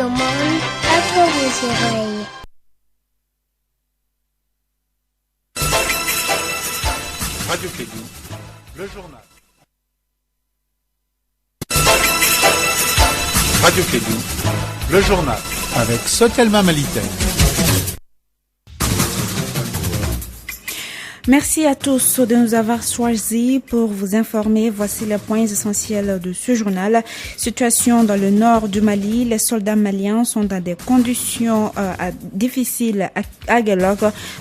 monde à vos oreilles. Radio Kédou, le journal. Radio Kédou, le journal, avec Sotelma Malitaine. Merci à tous de nous avoir choisis pour vous informer. Voici les points essentiels de ce journal. Situation dans le nord du Mali. Les soldats maliens sont dans des conditions difficiles à Guelog.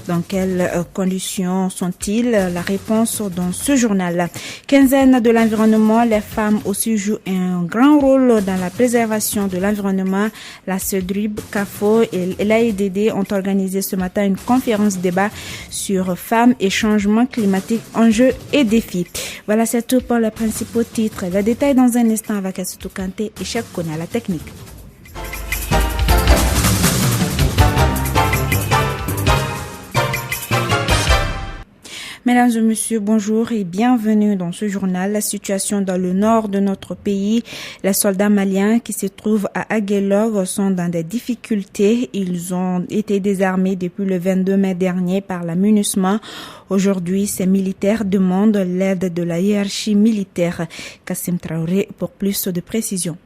Dans quelles conditions sont-ils? La réponse dans ce journal. Quinzaine de l'environnement. Les femmes aussi jouent un grand rôle dans la préservation de l'environnement. La CEDRIB, CAFO et l'AEDD ont organisé ce matin une conférence débat sur femmes et changement climatique, enjeux et défis. Voilà, c'est tout pour les principaux titres. Le détail dans un instant avec Assotou Kanté et Cheikh Kone à la technique. Mesdames et messieurs, bonjour et bienvenue dans ce journal. La situation dans le nord de notre pays. Les soldats maliens qui se trouvent à Aguelog sont dans des difficultés. Ils ont été désarmés depuis le 22 mai dernier par la MINUSMA. Aujourd'hui, ces militaires demandent l'aide de la hiérarchie militaire. Kassim Traoré pour plus de précisions.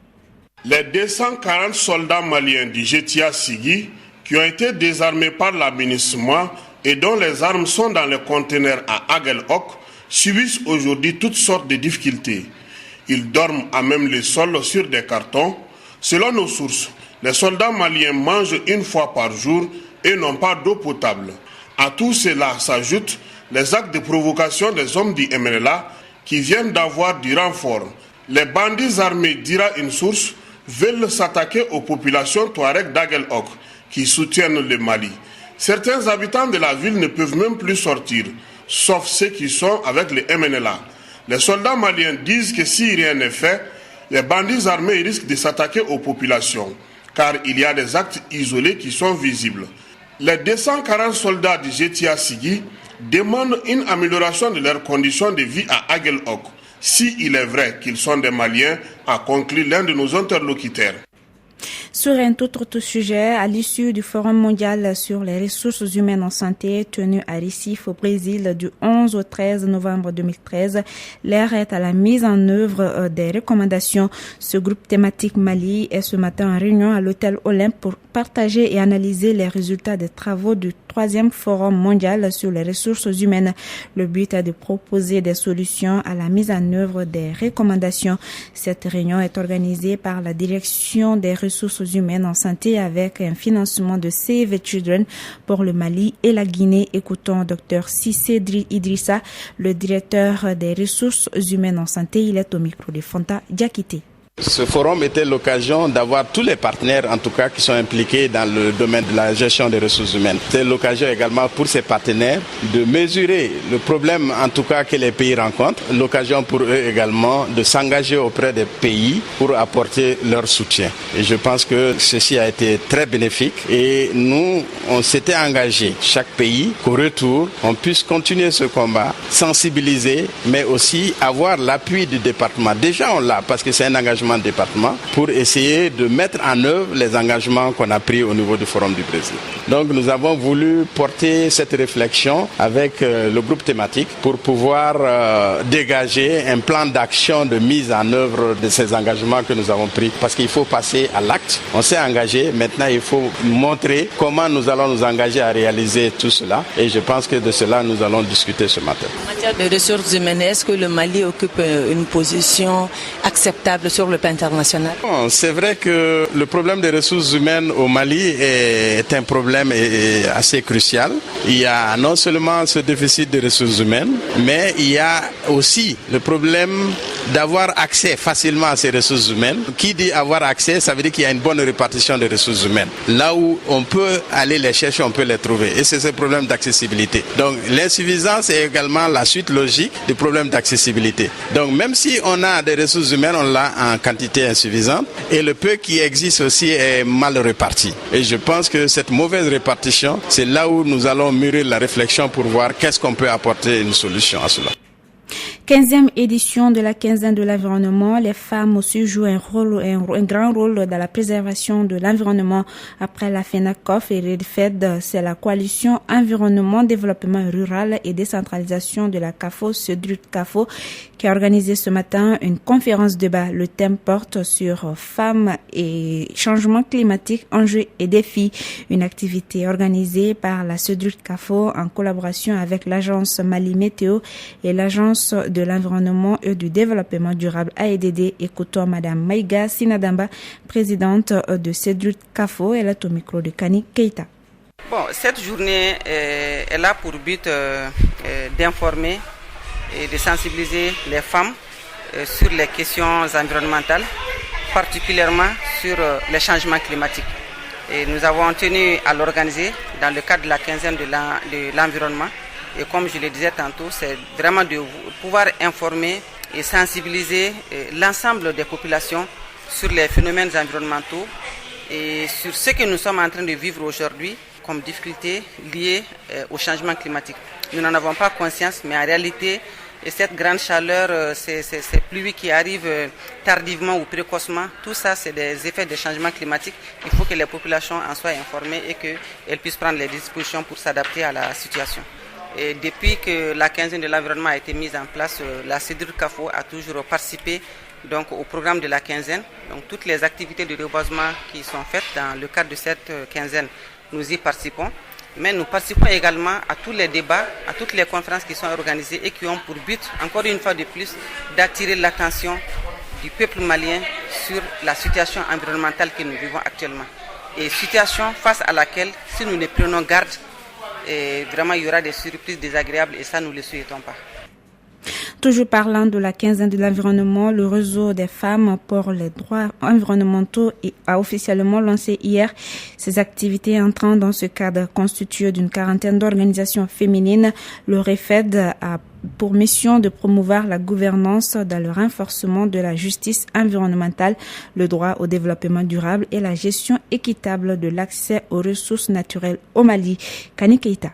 Les 240 soldats maliens du GTA Sigui qui ont été désarmés par la MINUSMA et dont les armes sont dans les conteneurs à Aguelhok subissent aujourd'hui toutes sortes de difficultés. Ils dorment à même le sol sur des cartons. Selon nos sources, les soldats maliens mangent une fois par jour et n'ont pas d'eau potable. À tout cela s'ajoutent les actes de provocation des hommes du MNLA qui viennent d'avoir du renfort. Les bandits armés, dira une source, veulent s'attaquer aux populations touareg d'Aguelhok qui soutiennent le Mali. Certains habitants de la ville ne peuvent même plus sortir, sauf ceux qui sont avec le MNLA. Les soldats maliens disent que si rien n'est fait, les bandits armés risquent de s'attaquer aux populations, car il y a des actes isolés qui sont visibles. Les 240 soldats du GTA Sigui demandent une amélioration de leurs conditions de vie à Aguelhok, si il est vrai qu'ils sont des Maliens, a conclu l'un de nos interlocuteurs. Sur un tout autre sujet, à l'issue du Forum mondial sur les ressources humaines en santé tenu à Recife au Brésil du 11 au 13 novembre 2013, l'heure est à la mise en œuvre des recommandations. Ce groupe thématique Mali est ce matin en réunion à l'hôtel Olympe pour partager et analyser les résultats des travaux du 3e Forum mondial sur les ressources humaines. Le but est de proposer des solutions à la mise en œuvre des recommandations. Cette réunion est organisée par la Direction des ressources humaines en santé avec un financement de Save the Children pour le Mali et la Guinée. Écoutons Dr Cissé Idrissa, le directeur des ressources humaines en santé. Il est au micro de Fanta Diakité. Ce forum était l'occasion d'avoir tous les partenaires, en tout cas, qui sont impliqués dans le domaine de la gestion des ressources humaines. C'est l'occasion également pour ces partenaires de mesurer le problème, en tout cas, que les pays rencontrent. L'occasion pour eux également de s'engager auprès des pays pour apporter leur soutien. Et je pense que ceci a été très bénéfique. Et nous, on s'était engagé, chaque pays, qu'au retour, on puisse continuer ce combat, sensibiliser, mais aussi avoir l'appui du département. Déjà, on l'a, parce que c'est un engagement département pour essayer de mettre en œuvre les engagements qu'on a pris au niveau du Forum du Brésil. Donc nous avons voulu porter cette réflexion avec le groupe thématique pour pouvoir dégager un plan d'action de mise en œuvre de ces engagements que nous avons pris, parce qu'il faut passer à l'acte. On s'est engagé, maintenant il faut montrer comment nous allons nous engager à réaliser tout cela, et je pense que de cela nous allons discuter ce matin. En matière de ressources humaines, est-ce que le Mali occupe une position acceptable sur le plan international? C'est vrai que le problème des ressources humaines au Mali est un problème assez crucial. Il y a non seulement ce déficit de ressources humaines, mais il y a aussi le problème d'avoir accès facilement à ces ressources humaines. Qui dit avoir accès, ça veut dire qu'il y a une bonne répartition des ressources humaines. Là où on peut aller les chercher, on peut les trouver. Et c'est ce problème d'accessibilité. Donc l'insuffisance est également la suite logique du problème d'accessibilité. Donc même si on a des ressources humaines, on l'a en quantité insuffisante, et le peu qui existe aussi est mal réparti. Et je pense que cette mauvaise répartition, c'est là où nous allons mûrir la réflexion pour voir qu'est-ce qu'on peut apporter une solution à cela. 15e édition de la quinzaine de l'environnement, les femmes aussi jouent un grand rôle dans la préservation de l'environnement. Après la FENACOF et REDFED, c'est la coalition Environnement, Développement Rural et Décentralisation de la CAFO, Cédric CAFO, qui a organisé ce matin une conférence débat. Le thème porte sur femmes et changement climatique, enjeux et défis. Une activité organisée par la Cédric CAFO en collaboration avec l'agence Mali Météo et l'agence de l'environnement et du développement durable AEDD. Écoutons Madame Maïga Sinadamba, présidente de Cédric CAFO. Elle est au micro de Kani Keita. Bon, cette journée elle a pour but d'informer et de sensibiliser les femmes sur les questions environnementales, particulièrement sur les changements climatiques. Et nous avons tenu à l'organiser dans le cadre de la quinzaine de l'environnement. Et comme je le disais tantôt, c'est vraiment de pouvoir informer et sensibiliser l'ensemble des populations sur les phénomènes environnementaux et sur ce que nous sommes en train de vivre aujourd'hui comme difficultés liées au changement climatique. Nous n'en avons pas conscience, mais en réalité, cette grande chaleur, ces pluies qui arrivent tardivement ou précocement, tout ça, c'est des effets des changements climatiques. Il faut que les populations en soient informées et qu'elles puissent prendre les dispositions pour s'adapter à la situation. Et depuis que la quinzaine de l'environnement a été mise en place, la Cédric CAFO a toujours participé donc, au programme de la quinzaine. Donc toutes les activités de reboisement qui sont faites dans le cadre de cette quinzaine, nous y participons. Mais nous participons également à tous les débats, à toutes les conférences qui sont organisées et qui ont pour but, encore une fois de plus, d'attirer l'attention du peuple malien sur la situation environnementale que nous vivons actuellement. Et situation face à laquelle, si nous ne prenons garde, et vraiment il y aura des surprises désagréables et ça nous ne le souhaitons pas. Toujours parlant de la quinzaine de l'environnement, le réseau des femmes pour les droits environnementaux a officiellement lancé hier ses activités entrant dans ce cadre constitué d'une quarantaine d'organisations féminines. Le REDFED a pour mission de promouvoir la gouvernance dans le renforcement de la justice environnementale, le droit au développement durable et la gestion équitable de l'accès aux ressources naturelles au Mali. Kani Keita.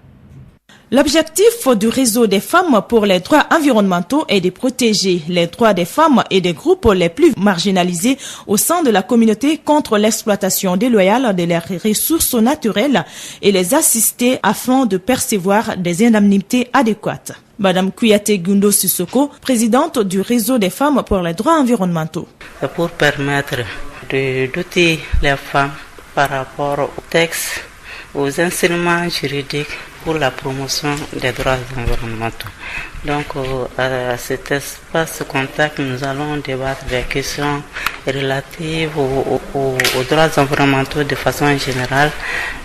L'objectif du réseau des femmes pour les droits environnementaux est de protéger les droits des femmes et des groupes les plus marginalisés au sein de la communauté contre l'exploitation déloyale de leurs ressources naturelles et les assister afin de percevoir des indemnités adéquates. Madame Kouyaté Gundo Sissoko, présidente du réseau des femmes pour les droits environnementaux. Pour permettre de doter les femmes par rapport aux textes, aux instruments juridiques pour la promotion des droits environnementaux. Donc, à cet espace contact, nous allons débattre des questions relatives aux droits environnementaux de façon générale,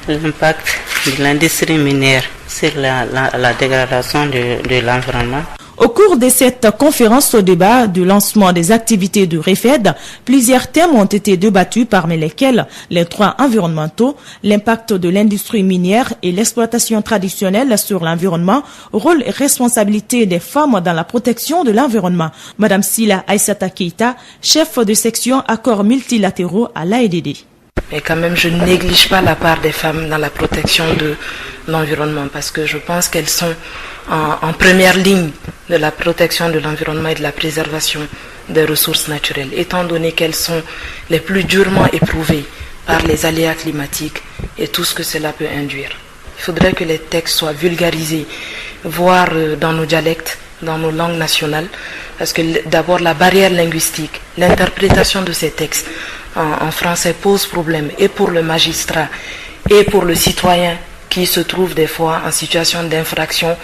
l'impact de l'industrie minière sur la dégradation de l'environnement. Au cours de cette conférence au débat du lancement des activités du REDFED, plusieurs thèmes ont été débattus, parmi lesquels les droits environnementaux, l'impact de l'industrie minière et l'exploitation traditionnelle sur l'environnement, rôle et responsabilité des femmes dans la protection de l'environnement. Madame Sila Aïssata Keita, chef de section accords multilatéraux à l'AEDD. Mais quand même, je ne néglige pas la part des femmes dans la protection de l'environnement parce que je pense qu'elles sont en première ligne de la protection de l'environnement et de la préservation des ressources naturelles, étant donné qu'elles sont les plus durement éprouvées par les aléas climatiques et tout ce que cela peut induire. Il faudrait que les textes soient vulgarisés, voire dans nos dialectes, dans nos langues nationales, parce que d'abord la barrière linguistique, l'interprétation de ces textes en français pose problème et pour le magistrat et pour le citoyen qui se trouve des fois en situation d'infraction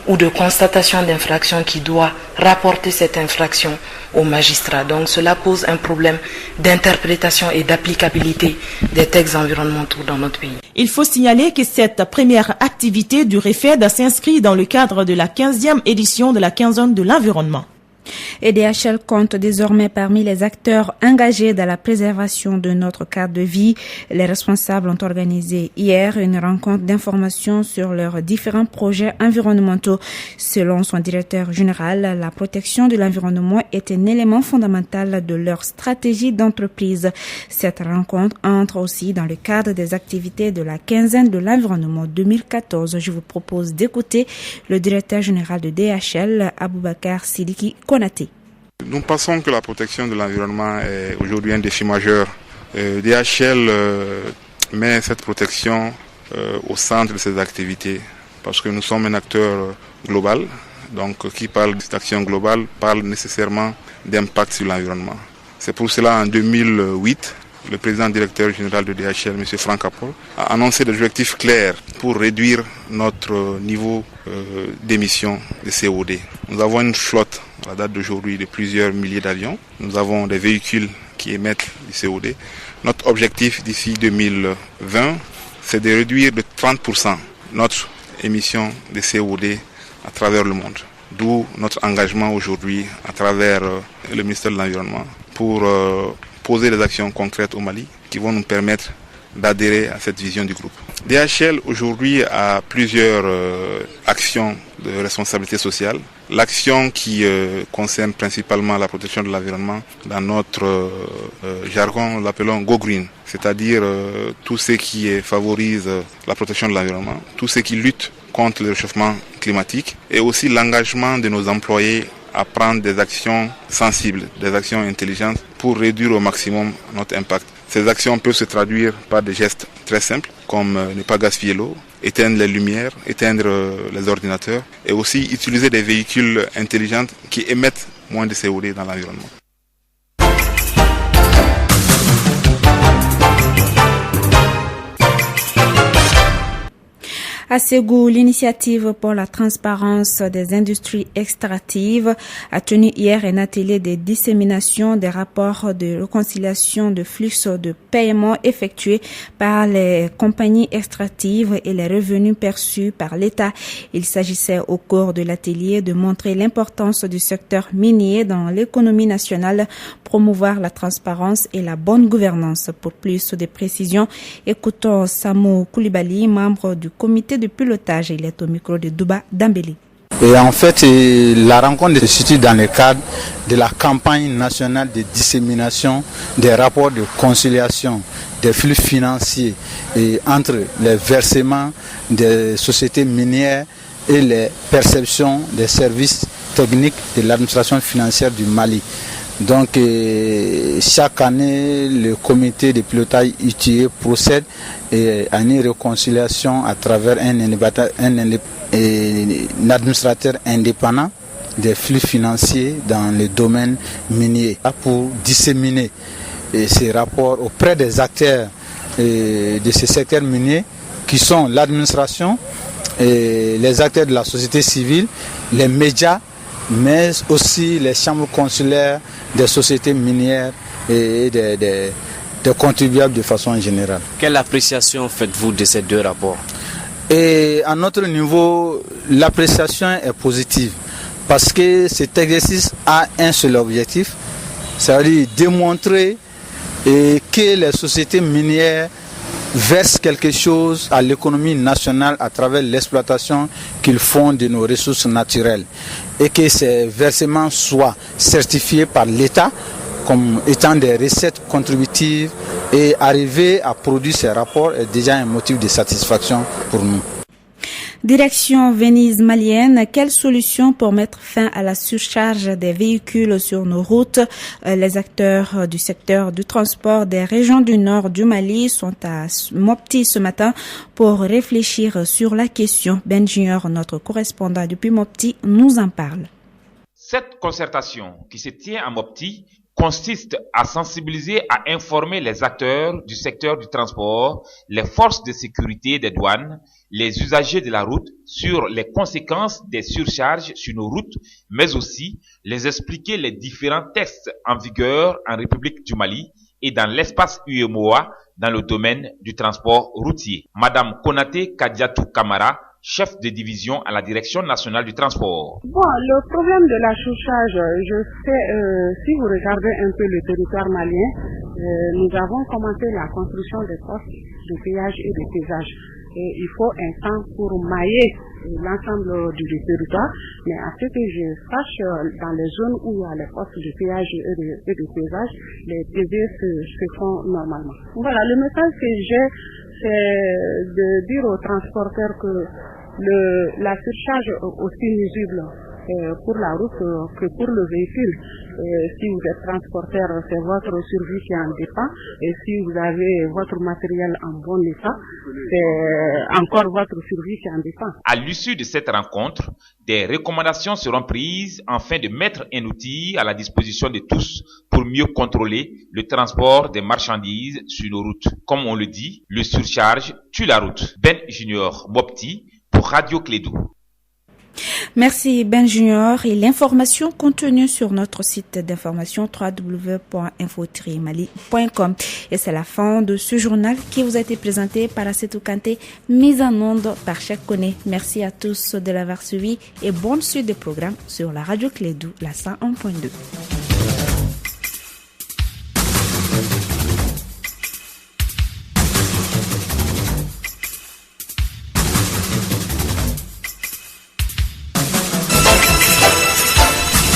ou de constatation d'infraction qui doit rapporter cette infraction au magistrat. Donc cela pose un problème d'interprétation et d'applicabilité des textes environnementaux dans notre pays. Il faut signaler que cette première activité du REDFED s'inscrit dans le cadre de la 15e édition de la quinzaine de l'environnement. Et DHL compte désormais parmi les acteurs engagés dans la préservation de notre cadre de vie. Les responsables ont organisé hier une rencontre d'information sur leurs différents projets environnementaux. Selon son directeur général, la protection de l'environnement est un élément fondamental de leur stratégie d'entreprise. Cette rencontre entre aussi dans le cadre des activités de la quinzaine de l'environnement 2014. Je vous propose d'écouter le directeur général de DHL, Aboubakar Sidiki Konaté. Nous pensons que la protection de l'environnement est aujourd'hui un défi majeur. DHL met cette protection au centre de ses activités parce que nous sommes un acteur global. Donc qui parle d'action globale parle nécessairement d'impact sur l'environnement. C'est pour cela en 2008, le président directeur général de DHL, M. Franck Appol, a annoncé des objectifs clairs pour réduire notre niveau d'émissions de CO2. Nous avons une flotte à la date d'aujourd'hui de plusieurs milliers d'avions. Nous avons des véhicules qui émettent du CO2. Notre objectif d'ici 2020, c'est de réduire de 30% notre émission de CO2 à travers le monde. D'où notre engagement aujourd'hui à travers le ministère de l'Environnement pour poser des actions concrètes au Mali qui vont nous permettre d'adhérer à cette vision du groupe. DHL aujourd'hui a plusieurs actions de responsabilité sociale. L'action qui concerne principalement la protection de l'environnement, dans notre jargon, nous l'appelons Go Green, c'est-à-dire tout ce qui favorise la protection de l'environnement, tout ce qui lutte contre le réchauffement climatique et aussi l'engagement de nos employés à prendre des actions sensibles, des actions intelligentes pour réduire au maximum notre impact. Ces actions peuvent se traduire par des gestes très simples comme ne pas gaspiller l'eau, éteindre les lumières, éteindre les ordinateurs et aussi utiliser des véhicules intelligents qui émettent moins de CO2 dans l'environnement. À Ségou, l'initiative pour la transparence des industries extractives a tenu hier un atelier de dissémination des rapports de réconciliation de flux de paiement effectués par les compagnies extractives et les revenus perçus par l'État. Il s'agissait au cours de l'atelier de montrer l'importance du secteur minier dans l'économie nationale, promouvoir la transparence et la bonne gouvernance. Pour plus de précisions, écoutons Samou Koulibaly, membre du comité de pilotage. Il est au micro de Douba Dambélé. Et en fait, la rencontre se situe dans le cadre de la campagne nationale de dissémination des rapports de conciliation des flux financiers et entre les versements des sociétés minières et les perceptions des services techniques de l'administration financière du Mali. Donc chaque année, le comité de pilotage ITIE procède à une réconciliation à travers un administrateur indépendant des flux financiers dans le domaine minier pour disséminer ces rapports auprès des acteurs de ce secteur minier qui sont l'administration, les acteurs de la société civile, les médias, mais aussi les chambres consulaires des sociétés minières et des contribuables de façon générale. Quelle appréciation faites-vous de ces deux rapports? Et à notre niveau, l'appréciation est positive parce que cet exercice a un seul objectif, c'est-à-dire démontrer que les sociétés minières versent quelque chose à l'économie nationale à travers l'exploitation qu'ils font de nos ressources naturelles et que ces versements soient certifiés par l'État comme étant des recettes contributives et arriver à produire ces rapports est déjà un motif de satisfaction pour nous. Direction Venise malienne, quelle solution pour mettre fin à la surcharge des véhicules sur nos routes? Les acteurs du secteur du transport des régions du nord du Mali sont à Mopti ce matin pour réfléchir sur la question. Ben Junior, notre correspondant depuis Mopti, nous en parle. Cette concertation qui se tient à Mopti consiste à sensibiliser, à informer les acteurs du secteur du transport, les forces de sécurité des douanes, les usagers de la route sur les conséquences des surcharges sur nos routes, mais aussi les expliquer les différents textes en vigueur en République du Mali et dans l'espace UEMOA dans le domaine du transport routier. Madame Konaté Kadiatou Kamara, chef de division à la Direction nationale du transport. Bon, le problème de la surcharge, je sais, si vous regardez un peu le territoire malien, nous avons commencé la construction des postes de péage et de pesage. Et il faut un temps pour mailler l'ensemble du territoire, mais à ce que je sache, dans les zones où il y a les postes de péage et de pesage, les PV se font normalement. Voilà, le message que j'ai, c'est de dire aux transporteurs que la surcharge est aussi nuisible pour la route que pour le véhicule. Si vous êtes transporteur, c'est votre survie qui en dépend, et si vous avez votre matériel en bon état, c'est encore votre survie qui en dépend. À l'issue de cette rencontre, des recommandations seront prises afin de mettre un outil à la disposition de tous pour mieux contrôler le transport des marchandises sur nos routes. Comme on le dit, le surcharge tue la route. Ben Junior Mopti pour Radio Clédou. Merci Ben Junior, et l'information contenue sur notre site d'information www.info-mali.com. Et c'est la fin de ce journal qui vous a été présenté par Assetou Kanté, mise en onde par Cheikh Koné. Merci à tous de l'avoir suivi et bonne suite des programmes sur la Radio Clédou, la 101.2.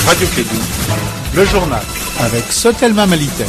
Radio Clédou, le journal avec Sotelma Malitaire.